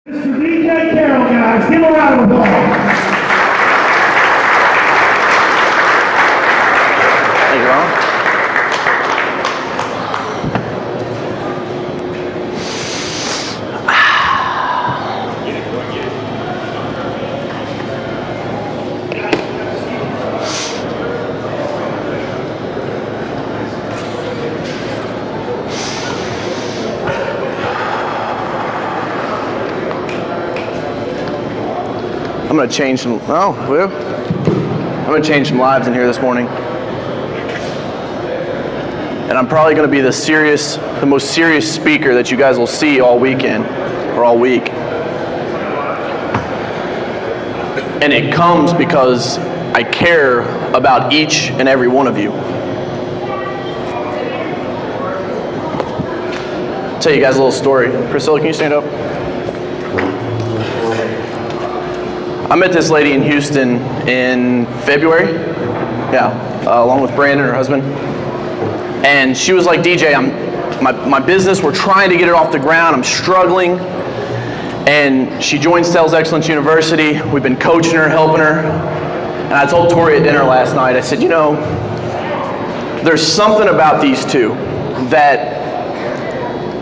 Mr. DJ Carroll, guys. Give him a round of applause. Thank you, Ron. I'm going to change some, I'm going to change some lives in here this morning. And I'm probably going to be the most serious speaker that you guys will see all weekend, or all week. And it comes because I care about each and every one of you. I'll tell you guys a little story. Priscilla, can you stand up? I met this lady in Houston in February, along with Brandon, her husband. And she was like, DJ, my business, we're trying to get it off the ground, I'm struggling. And she joined Sales Excellence University. We've been coaching her, helping her. And I told Tori at dinner last night, I said, you know, there's something about these two that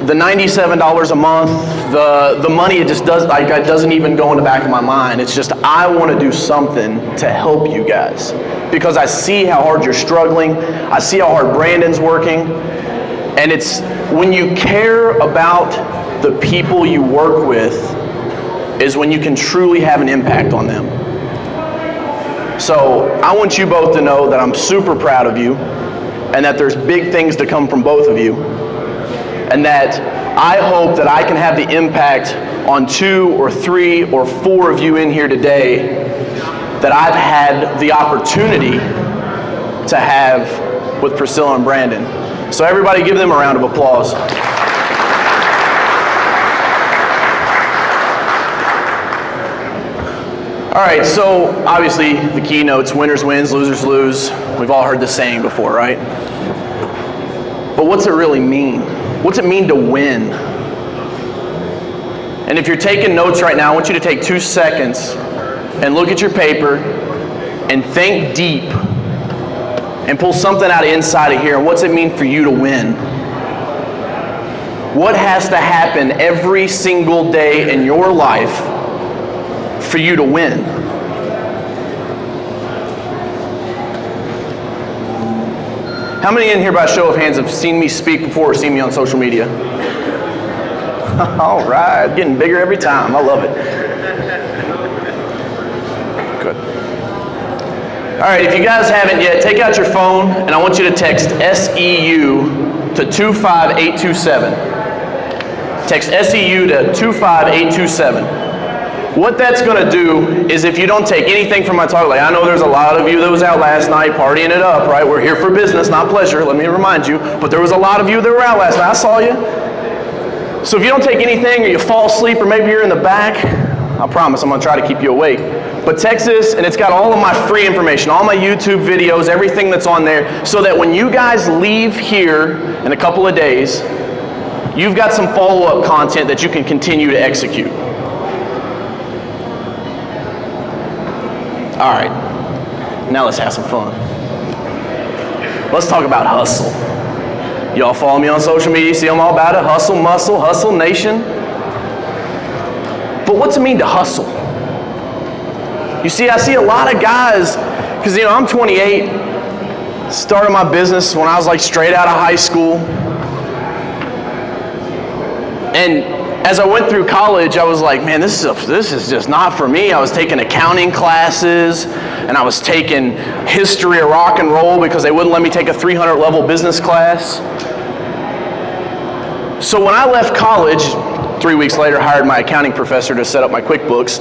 the $97 a month, the money, it just doesn't even go in the back of my mind. It's just, I want to do something to help you guys. Because I see how hard you're struggling. I see how hard Brandon's working. And it's when you care about the people you work with is when you can truly have an impact on them. So I want you both to know that I'm super proud of you and that there's big things to come from both of you. And that I hope that I can have the impact on 2 or 3 or 4 of you in here today that I've had the opportunity to have with Priscilla and Brandon. So everybody give them a round of applause. All right, so obviously the keynotes, winners wins, losers lose. We've all heard the saying before, right? But what's it really mean? What's it mean to win? And if you're taking notes right now, I want you to take 2 seconds and look at your paper and think deep and pull something out of inside of here. And what's it mean for you to win? What has to happen every single day in your life for you to win? How many in here, by show of hands, have seen me speak before or seen me on social media? All right, getting bigger every time. I love it. Good. All right, if you guys haven't yet, take out your phone, and I want you to text SEU to 25827. Text SEU to 25827. What that's going to do is, if you don't take anything from my talk, like I know there's a lot of you that was out last night partying it up, right? We're here for business, not pleasure, let me remind you. But there was a lot of you that were out last night. I saw you. So if you don't take anything, or you fall asleep, or maybe you're in the back, I promise I'm going to try to keep you awake. But text this, and it's got all of my free information, all my YouTube videos, everything that's on there, so that when you guys leave here in a couple of days, you've got some follow-up content that you can continue to execute. All right, now let's have some fun. Let's talk about hustle. Y'all follow me on social media, see I'm all about it. Hustle, muscle, hustle, nation. But what's it mean to hustle? You see, I see a lot of guys, because I'm 28, started my business when I was like straight out of high school. And as I went through college, I was like, man, this is just not for me. I was taking accounting classes, and I was taking history of rock and roll because they wouldn't let me take a 300 level business class. So when I left college, 3 weeks later, hired my accounting professor to set up my QuickBooks.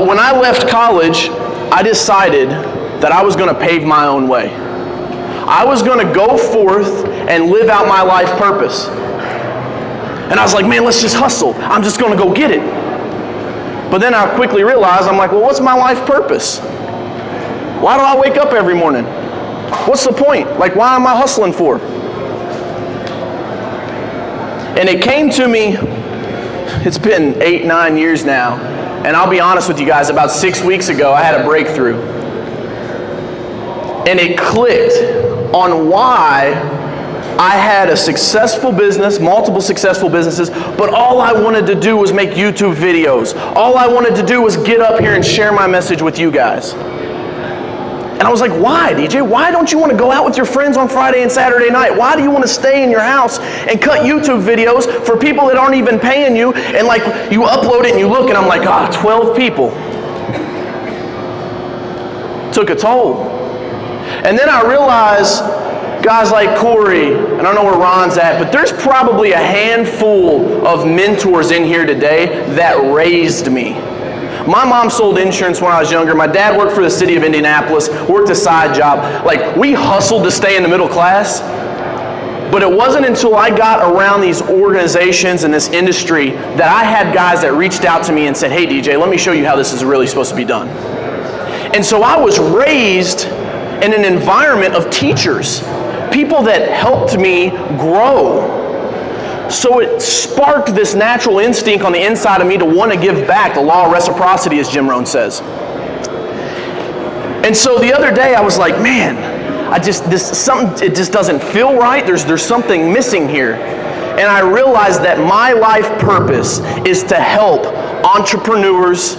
When I left college, I decided that I was going to pave my own way. I was going to go forth and live out my life purpose. And I was like, man, let's just hustle. I'm just going to go get it. But then I quickly realized, I'm like, well, what's my life purpose? Why do I wake up every morning? What's the point? Like, why am I hustling for? And it came to me it's been 8, 9 years now, and I'll be honest with you guys, about 6 weeks ago, I had a breakthrough. And it clicked on why I had a successful business, multiple successful businesses, but all I wanted to do was make YouTube videos. All I wanted to do was get up here and share my message with you guys. And I was like, why, DJ? Why don't you want to go out with your friends on Friday and Saturday night? Why do you want to stay in your house and cut YouTube videos for people that aren't even paying you? And like, you upload it and you look and I'm like, 12 people. Took a toll. And then I realized, guys like Corey, and I don't know where Ron's at, but there's probably a handful of mentors in here today that raised me. My mom sold insurance when I was younger. My dad worked for the city of Indianapolis, worked a side job. Like, we hustled to stay in the middle class. But it wasn't until I got around these organizations and this industry that I had guys that reached out to me and said, hey DJ, let me show you how this is really supposed to be done. And so I was raised in an environment of teachers, people that helped me grow. So it sparked this natural instinct on the inside of me to want to give back, the law of reciprocity, as Jim Rohn says. And so the other day I was like, man, it just doesn't feel right. There's something missing here. And I realized that my life purpose is to help entrepreneurs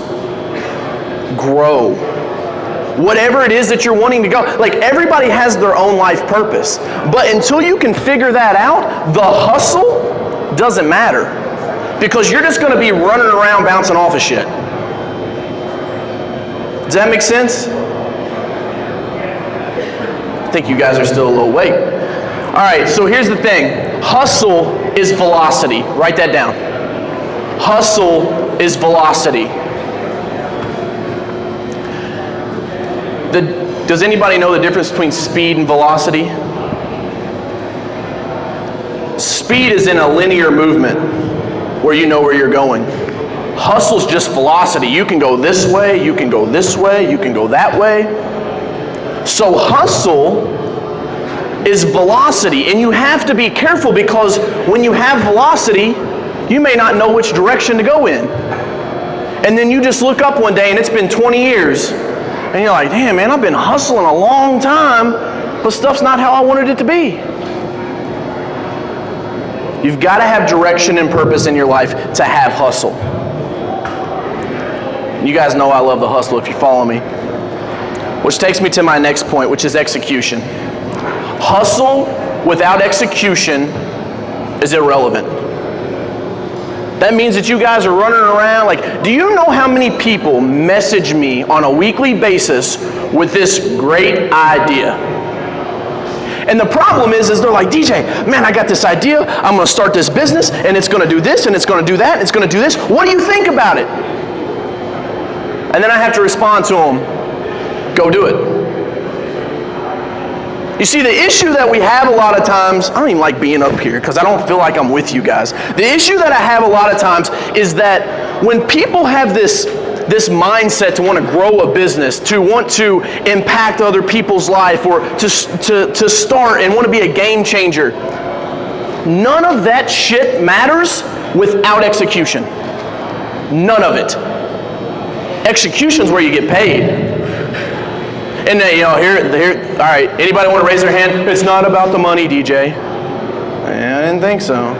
grow. Whatever it is that you're wanting to go. Like, everybody has their own life purpose. But until you can figure that out, the hustle doesn't matter. Because you're just going to be running around bouncing off of shit. Does that make sense? I think you guys are still a little awake. All right, so here's the thing. Hustle is velocity. Write that down. Hustle is velocity. Does anybody know the difference between speed and velocity? Speed is in a linear movement where you know where you're going. Hustle's just velocity. You can go this way, you can go this way, you can go that way. So hustle is velocity, and you have to be careful because when you have velocity, you may not know which direction to go in. And then you just look up one day and it's been 20 years. And you're like, damn, man, I've been hustling a long time, but stuff's not how I wanted it to be. You've got to have direction and purpose in your life to have hustle. You guys know I love the hustle if you follow me. Which takes me to my next point, which is execution. Hustle without execution is irrelevant. That means that you guys are running around like, do you know how many people message me on a weekly basis with this great idea? And the problem is they're like, DJ, man, I got this idea. I'm going to start this business, and it's going to do this, and it's going to do that, and it's going to do this. What do you think about it? And then I have to respond to them, go do it. You see, the issue that we have a lot of times, I don't even like being up here because I don't feel like I'm with you guys. The issue that I have a lot of times is that when people have this mindset to want to grow a business, to want to impact other people's life, or to start and want to be a game changer, none of that shit matters without execution. None of it. Execution's where you get paid. And then, here, all right, anybody want to raise their hand? It's not about the money, DJ. I didn't think so.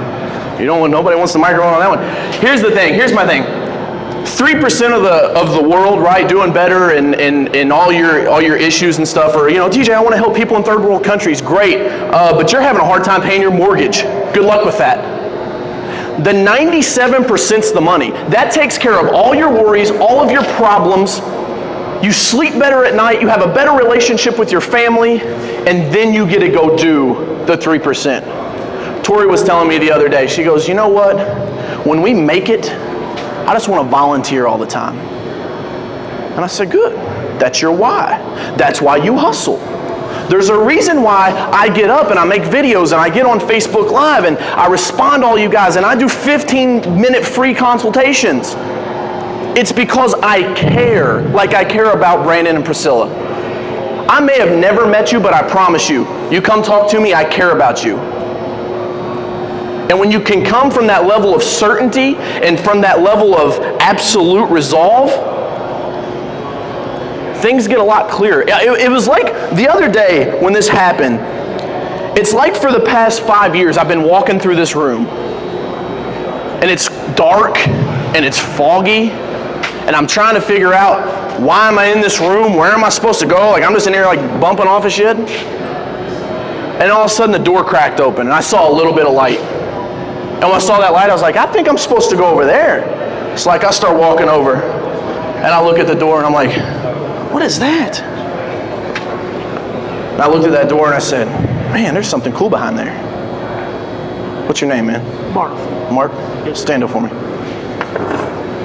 Nobody wants the microphone on that one. Here's the thing, here's my thing. 3% of the world, right, doing better in all your issues and stuff, or, DJ, I want to help people in third world countries, great, but you're having a hard time paying your mortgage. Good luck with that. The 97%'s the money. That takes care of all your worries, all of your problems. You sleep better at night, you have a better relationship with your family, and then you get to go do the 3%. Tori was telling me the other day, she goes, you know what? When we make it, I just want to volunteer all the time. And I said, good. That's your why. That's why you hustle. There's a reason why I get up and I make videos and I get on Facebook Live and I respond to all you guys and I do 15-minute free consultations. It's because I care, like I care about Brandon and Priscilla. I may have never met you, but I promise you, you come talk to me, I care about you. And when you can come from that level of certainty and from that level of absolute resolve, things get a lot clearer. It was like the other day when this happened, it's like for the past 5 years I've been walking through this room and it's dark and it's foggy and I'm trying to figure out, why am I in this room? Where am I supposed to go? Like, I'm just in here like bumping off of shit. And all of a sudden the door cracked open and I saw a little bit of light. And when I saw that light, I was like, I think I'm supposed to go over there. It's like I start walking over and I look at the door and I'm like, what is that? And I looked at that door and I said, man, there's something cool behind there. What's your name, man? Mark. Mark? Yes. Stand up for me.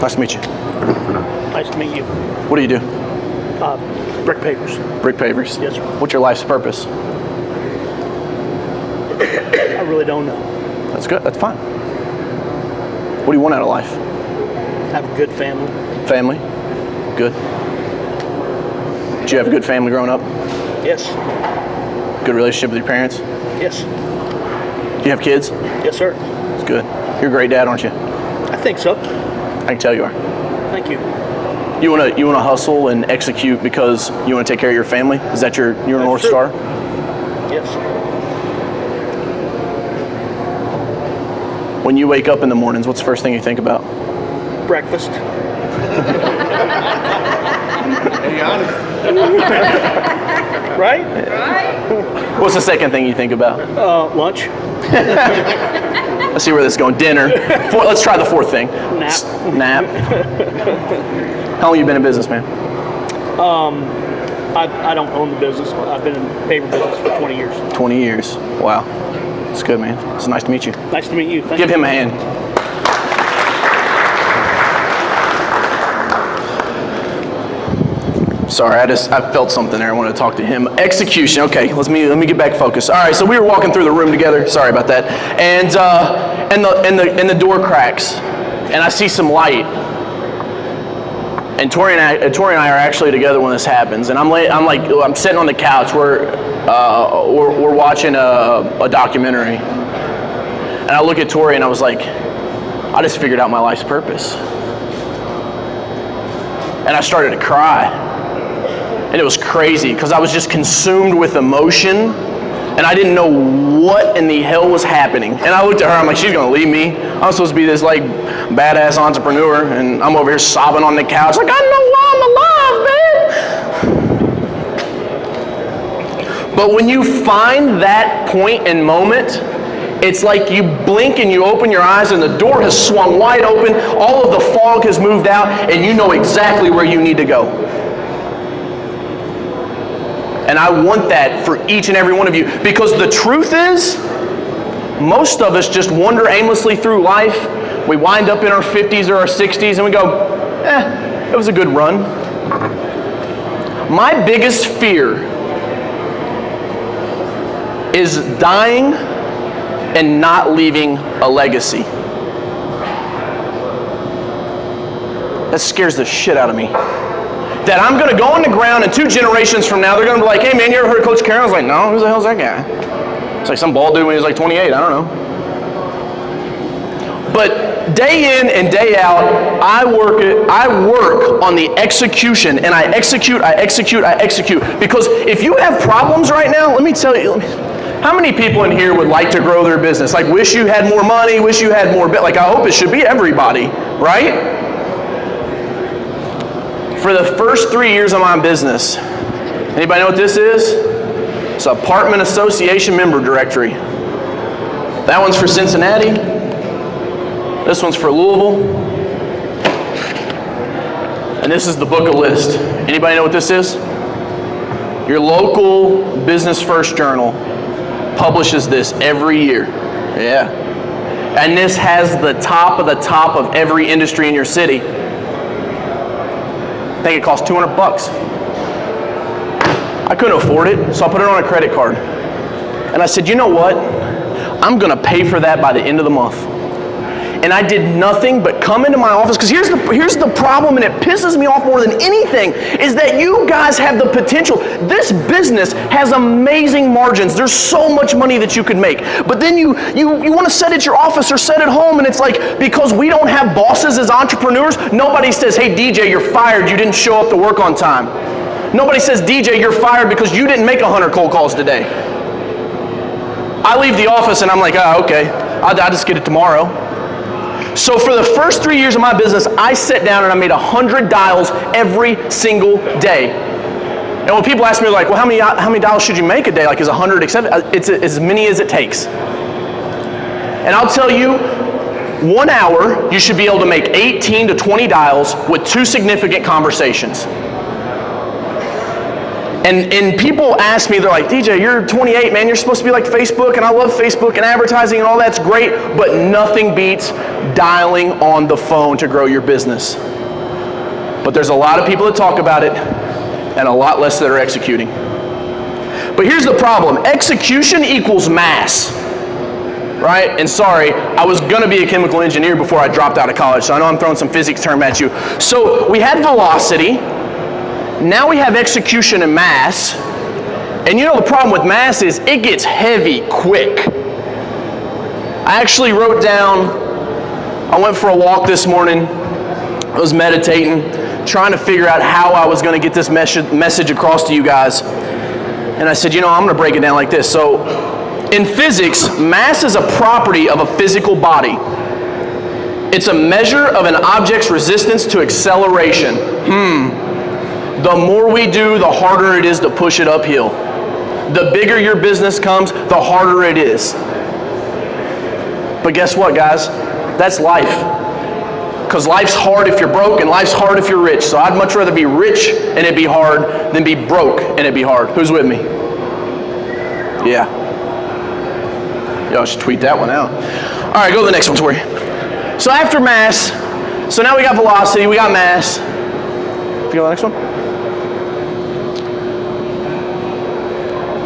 Nice to meet you. Nice to meet you. What do you do? Brick pavers. Brick pavers? Yes, sir. What's your life's purpose? I really don't know. That's good. That's fine. What do you want out of life? Have a good family. Family? Good. Did you have a good family growing up? Yes. Good relationship with your parents? Yes. Do you have kids? Yes, sir. That's good. You're a great dad, aren't you? I think so. I can tell you are. Thank you. You want to hustle and execute because you want to take care of your family? Is that your North true. Star? Yes. When you wake up in the mornings, what's the first thing you think about? Breakfast. Right? What's the second thing you think about? Lunch. Let's see where this is going. Dinner. Let's try the fourth thing. Nap. How long you been in business, man? I don't own the business. I've been in the paper business for 20 years. 20 years. Wow. It's good, man. It's nice to meet you. Nice to meet you. Thank Give you. him a hand. Sorry, I felt something there. I wanted to talk to him. Execution. Okay, let me get back focused. All right, so we were walking through the room together. Sorry about that. And the door cracks, and I see some light. And Tori and I are actually together when this happens. And I'm sitting on the couch. We're watching a documentary. And I look at Tori and I was like, I just figured out my life's purpose. And I started to cry. And it was crazy because I was just consumed with emotion and I didn't know what in the hell was happening. And I looked at her, I'm like, she's gonna leave me. I'm supposed to be this like badass entrepreneur and I'm over here sobbing on the couch like, I know why I'm alive, man. But when you find that point and moment, it's like you blink and you open your eyes and the door has swung wide open, all of the fog has moved out, and you know exactly where you need to go. And I want that for each and every one of you, because the truth is, most of us just wander aimlessly through life. We wind up in our 50s or our 60s and we go, it was a good run. My biggest fear is dying and not leaving a legacy. That scares the shit out of me. That I'm going to go on the ground and 2 generations from now, they're going to be like, hey man, you ever heard of Coach Carroll? I was like, no, who the hell's that guy? It's like some bald dude when he was like 28, I don't know. But day in and day out, I work on the execution, and I execute. Because if you have problems right now, let me tell you, how many people in here would like to grow their business? Like, wish you had more money, wish you had more, like, I hope it should be everybody, right? For the first 3 years of my business, anybody know what this is? It's Apartment Association Member Directory. That one's for Cincinnati. This one's for Louisville. And this is the book of list. Anybody know what this is? Your local Business First Journal publishes this every year. Yeah. And this has the top of every industry in your city. I think it costs $200. I couldn't afford it, so I put it on a credit card. And I said, you know what? I'm gonna pay for that by the end of the month. and I did nothing but come into my office, because here's the problem, and it pisses me off more than anything, is that you guys have the potential. This business has amazing margins. There's so much money that you could make. But then you want to sit at your office or sit at home, and it's like, because we don't have bosses as entrepreneurs, nobody says, hey DJ, you're fired, you didn't show up to work on time. Nobody says, DJ, you're fired because you didn't make 100 cold calls today. I leave the office and I'm like, oh, okay, I'll just get it tomorrow. So for the first 3 years of my business, I sat down and I made 100 dials every single day. And when people ask me, like, well, how many dials should you make a day? Like, is 100 acceptable? It's as many as it takes. And I'll tell you, 1 hour, you should be able to make 18 to 20 dials with 2 significant conversations. And people ask me, they're like, DJ, you're 28, man, you're supposed to be like Facebook, and I love Facebook and advertising and all that's great, but nothing beats dialing on the phone to grow your business. But there's a lot of people that talk about it and a lot less that are executing. But here's the problem. Execution equals mass, right? And sorry, I was gonna be a chemical engineer before I dropped out of college, so I know I'm throwing some physics term at you. So we had velocity. Now we have execution and mass, and you know the problem with mass is it gets heavy quick. I actually wrote down, I went for a walk this morning, I was meditating, trying to figure out how I was going to get this message across to you guys, and I said, you know, I'm going to break it down like this. So in physics, mass is a property of a physical body. It's a measure of an object's resistance to acceleration. The more we do, the harder it is to push it uphill. The bigger your business comes, the harder it is. But guess what, guys? That's life. Because life's hard if you're broke, and life's hard if you're rich. So I'd much rather be rich and it'd be hard than be broke and it'd be hard. Who's with me? Yeah. Y'all should tweet that one out. All right, go to the next one, Tori. So after mass, so now we got velocity, we got mass. Go to the next one.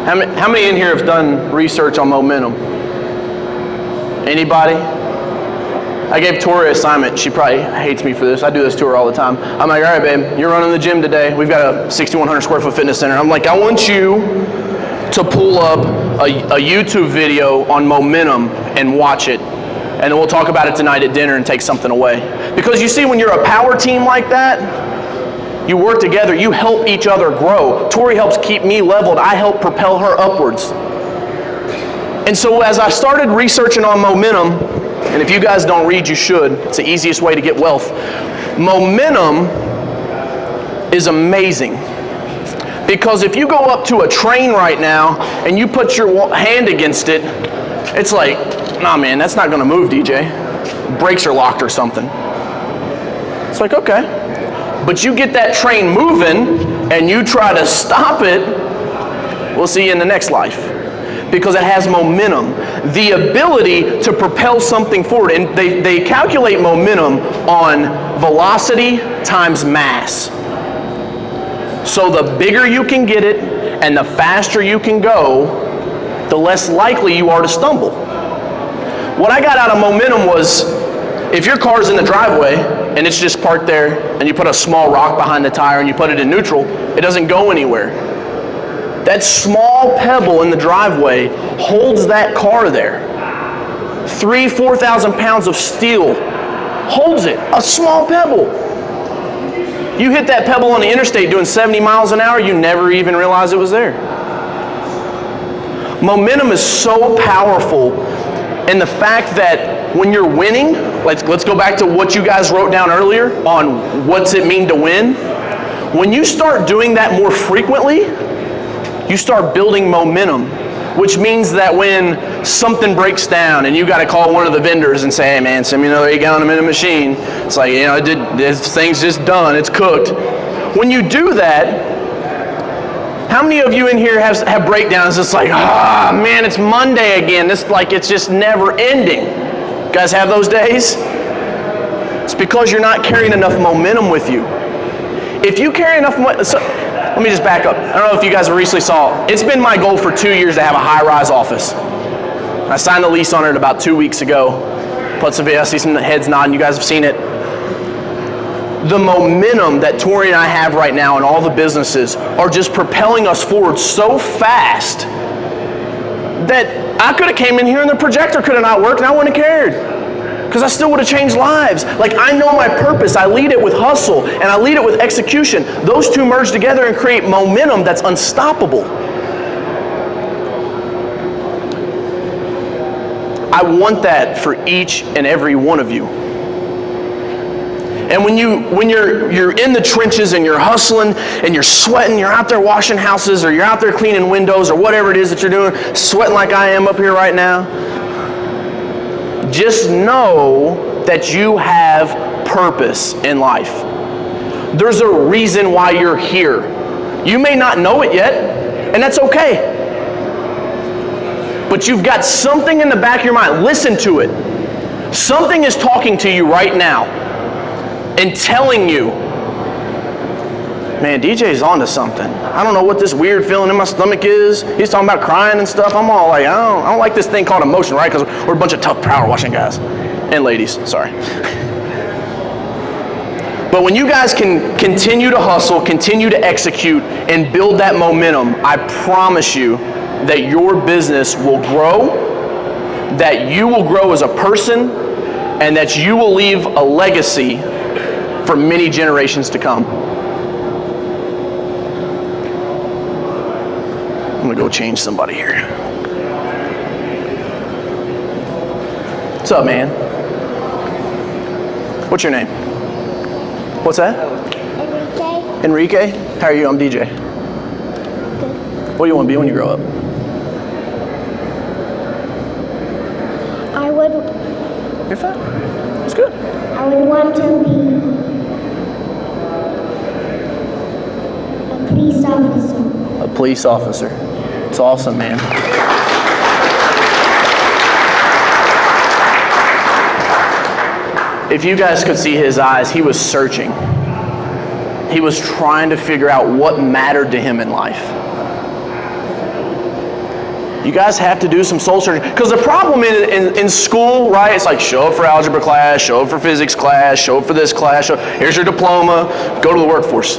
How many in here have done research on momentum? Anybody? I gave Tori an assignment. She probably hates me for this. I do this to her all the time. I'm like, all right, babe, you're running the gym today. We've got a 6,100 square foot fitness center. I'm like, I want you to pull up a YouTube video on momentum and watch it. And then we'll talk about it tonight at dinner and take something away. Because you see, when you're a power team like that, you work together, you help each other grow. Tori helps keep me leveled, I help propel her upwards. And so as I started researching on momentum, and if you guys don't read, you should. It's the easiest way to get wealth. Momentum is amazing. Because if you go up to a train right now and you put your hand against it, it's like, nah man, that's not gonna move, DJ. Brakes are locked or something. It's like, okay. But you get that train moving and you try to stop it, we'll see you in the next life. Because it has momentum. The ability to propel something forward. And they calculate momentum on velocity times mass. So the bigger you can get it and the faster you can go, the less likely you are to stumble. What I got out of momentum was, if your car's in the driveway and it's just parked there and you put a small rock behind the tire and you put it in neutral, it doesn't go anywhere. That small pebble in the driveway holds that car there. 4,000 pounds of steel holds it, a small pebble. You hit that pebble on the interstate doing 70 miles an hour, you never even realize it was there. Momentum is so powerful, and the fact that when you're winning, let's go back to what you guys wrote down earlier on what's it mean to win. When you start doing that more frequently, you start building momentum, which means that when something breaks down and you got to call one of the vendors and say, hey man, send me another 8 gallon minute machine. It's like, you know, this thing's just done, it's cooked. When you do that, how many of you in here have breakdowns? It's like, man, it's Monday again. It's just never ending. You guys have those days? It's because you're not carrying enough momentum with you. If you carry enough momentum, let me just back up. I don't know if you guys recently saw, it's been my goal for 2 years to have a high-rise office. I signed the lease on it about 2 weeks ago. Plus, I see some heads nodding. You guys have seen it. The momentum that Tori and I have right now in all the businesses are just propelling us forward so fast that I could have came in here and the projector could have not worked and I wouldn't have cared. Because I still would have changed lives. Like, I know my purpose. I lead it with hustle and I lead it with execution. Those two merge together and create momentum that's unstoppable. I want that for each and every one of you. And when you're in the trenches and you're hustling and you're sweating, you're out there washing houses or you're out there cleaning windows or whatever it is that you're doing, sweating like I am up here right now, just know that you have purpose in life. There's a reason why you're here. You may not know it yet, and that's okay. But you've got something in the back of your mind. Listen to it. Something is talking to you right now and telling you, man, DJ's onto something. I don't know what this weird feeling in my stomach is. He's talking about crying and stuff. I'm all like, I don't like this thing called emotion, right? Because we're a bunch of tough power washing guys. And ladies, sorry. But when you guys can continue to hustle, continue to execute, and build that momentum, I promise you that your business will grow, that you will grow as a person, and that you will leave a legacy for many generations to come. I'm gonna go change somebody here. What's up, man? What's your name? What's that? Enrique. Enrique? How are you? I'm DJ. Good. What do you want to be when you grow up? I would You're fine. It's good. I would want to be a police officer. A police officer. It's awesome, man. If you guys could see his eyes, he was searching. He was trying to figure out what mattered to him in life. You guys have to do some soul searching. Because the problem in school, right, it's like show up for algebra class, show up for physics class, show up for this class, here's your diploma, go to the workforce.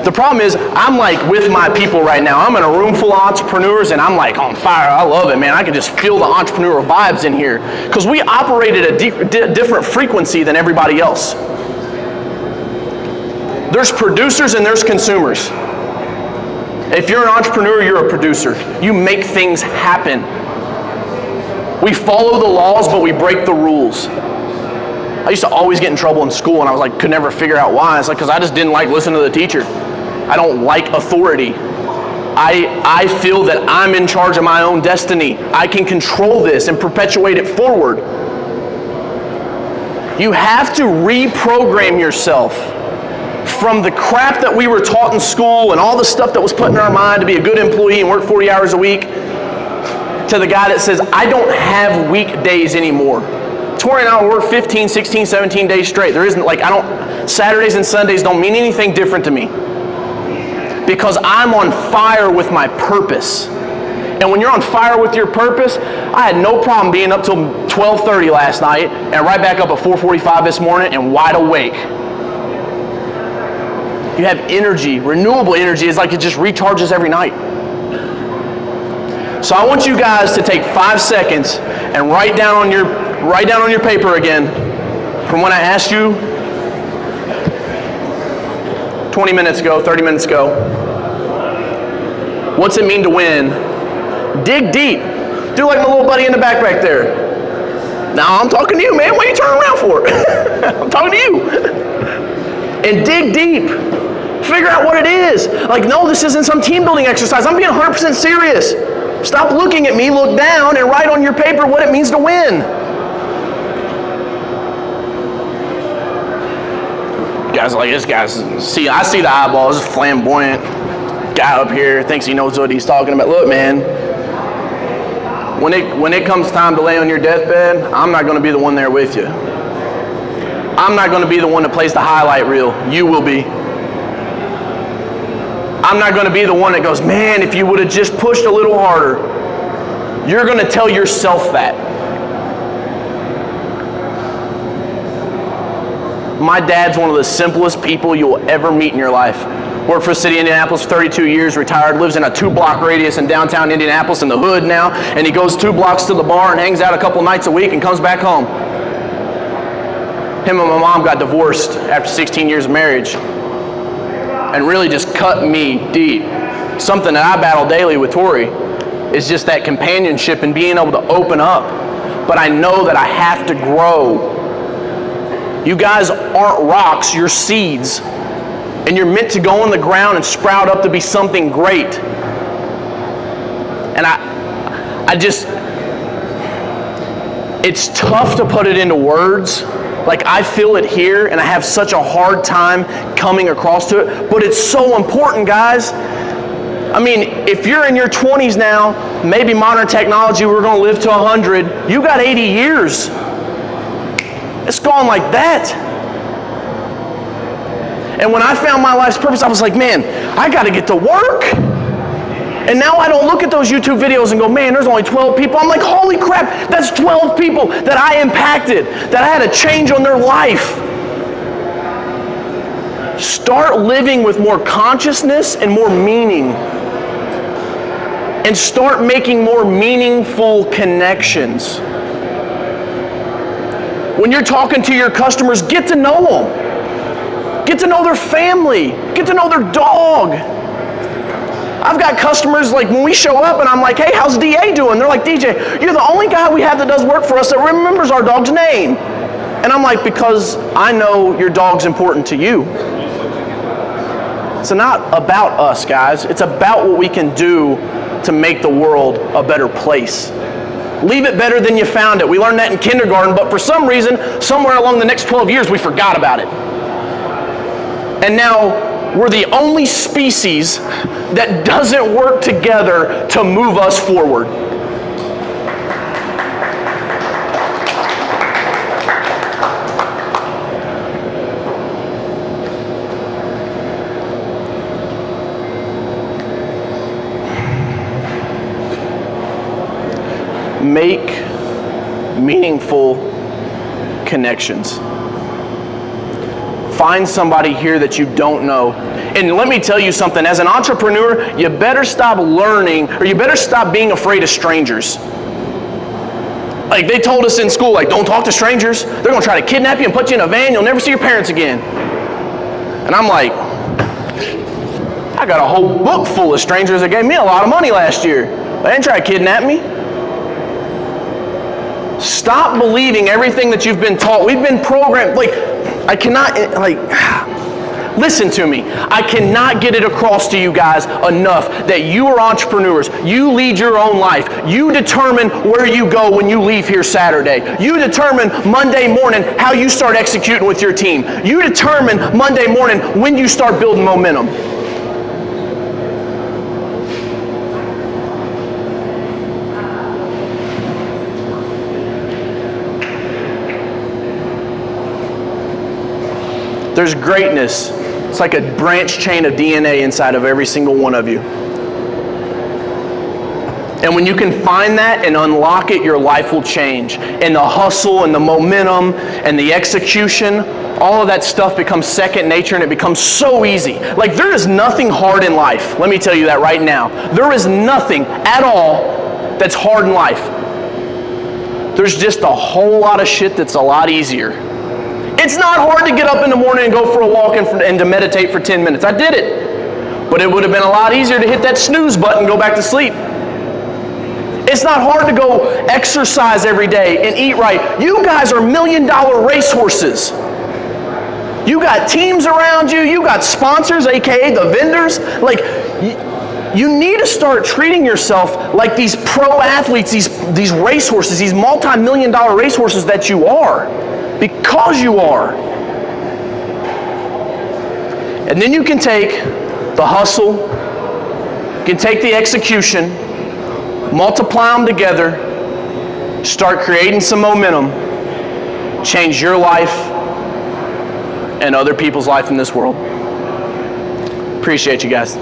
The problem is, I'm like with my people right now. I'm in a room full of entrepreneurs and I'm like on fire. I love it, man. I can just feel the entrepreneurial vibes in here. Because we operate at a different frequency than everybody else. There's producers and there's consumers. If you're an entrepreneur, you're a producer. You make things happen. We follow the laws, but we break the rules. I used to always get in trouble in school, and I was like, could never figure out why. It's like, because I just didn't like listening to the teacher. I don't like authority. I feel that I'm in charge of my own destiny. I can control this and perpetuate it forward. You have to reprogram yourself from the crap that we were taught in school and all the stuff that was put in our mind to be a good employee and work 40 hours a week to the guy that says, I don't have weekdays anymore. Tori and I work 15, 16, 17 days straight. There isn't like, Saturdays and Sundays don't mean anything different to me because I'm on fire with my purpose. And when you're on fire with your purpose, I had no problem being up till 12:30 last night and right back up at 4:45 this morning and wide awake. You have energy, renewable energy. It's like it just recharges every night. So I want you guys to take 5 seconds and write down on your paper again from when I asked you 20 minutes ago, 30 minutes ago. What's it mean to win? Dig deep. Do like my little buddy in the back there. Now I'm talking to you, man. What are you turning around for? I'm talking to you. And dig deep. Figure out what it is. Like, no, this isn't some team building exercise. I'm being 100% serious. Stop looking at me, look down, and write on your paper what it means to win. Guys are like, this guy's, I see the eyeballs, this flamboyant guy up here thinks he knows what he's talking about. Look, man, when it comes time to lay on your deathbed, I'm not going to be the one there with you. I'm not going to be the one that plays the highlight reel. You will be. I'm not going to be the one that goes, man, if you would have just pushed a little harder. You're going to tell yourself that. My dad's one of the simplest people you'll ever meet in your life. Worked for the city of Indianapolis for 32 years, retired, lives in a 2-block radius in downtown Indianapolis in the hood now, and he goes 2 blocks to the bar and hangs out a couple nights a week and comes back home. Him and my mom got divorced after 16 years of marriage and really just cut me deep. Something that I battle daily with Tori is just that companionship and being able to open up. But I know that I have to grow. You guys aren't rocks, you're seeds. And you're meant to go on the ground and sprout up to be something great. And it's tough to put it into words. Like, I feel it here, and I have such a hard time coming across to it. But it's so important, guys. I mean, if you're in your 20s now, maybe modern technology, we're going to live to 100. You got 80 years. It's gone like that. And when I found my life's purpose, I was like, man, I got to get to work. And now I don't look at those YouTube videos and go, man, there's only 12 people. I'm like, holy crap, that's 12 people that I impacted, that I had a change on their life. Start living with more consciousness and more meaning. And start making more meaningful connections. When you're talking to your customers, get to know them. Get to know their family. Get to know their dog. I've got customers, like, when we show up and I'm like, hey, how's DA doing? They're like, DJ, you're the only guy we have that does work for us that remembers our dog's name. And I'm like, because I know your dog's important to you. It's not about us, guys. It's about what we can do to make the world a better place. Leave it better than you found it. We learned that in kindergarten, but for some reason, somewhere along the next 12 years, we forgot about it. And now we're the only species that doesn't work together to move us forward. Make meaningful connections. Find somebody here that you don't know. And let me tell you something, as an entrepreneur, you better stop learning, or you better stop being afraid of strangers. Like, they told us in school, like, don't talk to strangers. They're going to try to kidnap you and put you in a van. You'll never see your parents again. And I'm like, I got a whole book full of strangers that gave me a lot of money last year. They didn't try to kidnap me. Stop believing everything that you've been taught. We've been programmed. Like, I cannot, like, listen to me. I cannot get it across to you guys enough that you are entrepreneurs. You lead your own life. You determine where you go when you leave here Saturday. You determine Monday morning how you start executing with your team. You determine Monday morning when you start building momentum. There's greatness. It's like a branch chain of DNA inside of every single one of you. And when you can find that and unlock it, your life will change. And the hustle and the momentum and the execution, all of that stuff becomes second nature, and it becomes so easy. Like, there is nothing hard in life. Let me tell you that right now. There is nothing at all that's hard in life. There's just a whole lot of shit that's a lot easier. It's not hard to get up in the morning and go for a walk and to meditate for 10 minutes. I did it. But it would have been a lot easier to hit that snooze button and go back to sleep. It's not hard to go exercise every day and eat right. You guys are $1 million racehorses. You got teams around you. You got sponsors, aka the vendors. Like, you need to start treating yourself like these pro athletes, these racehorses, these multi-million dollar racehorses that you are. Because you are. And then you can take the hustle, you can take the execution, multiply them together, start creating some momentum, change your life and other people's life in this world. Appreciate you guys.